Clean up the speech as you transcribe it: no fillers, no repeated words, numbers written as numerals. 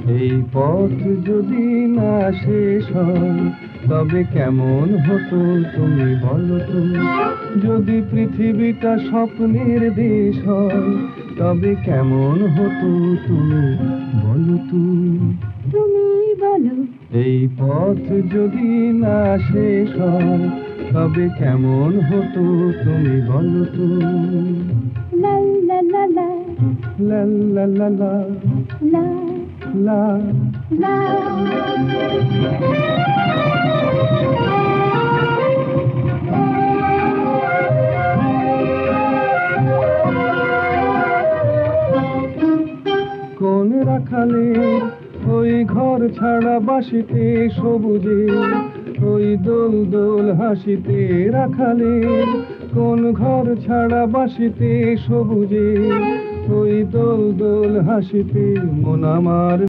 এই পথ যদি না শেষ হয় তবে কেমন হতো তুমি বলো তো। যদি পৃথিবীটা স্বপ্নের দেশ হয় তবে কেমন হতো তুমি বলো তো। তুমি বলো। এই পথ যদি না শেষ হয় তবে কেমন হতো তুমি বলো তো। লা লা লা লা লা লা লা লা লা লা। লা। কোন রাখালে ওই ঘর ছাড়া বাসিতে সবুজে, ওই দোল দোল হাসিতে রাখালে। কোন ঘর ছাড়া বাসিতে সবুজে, ওই দোল দোল হাসিতে মন আমার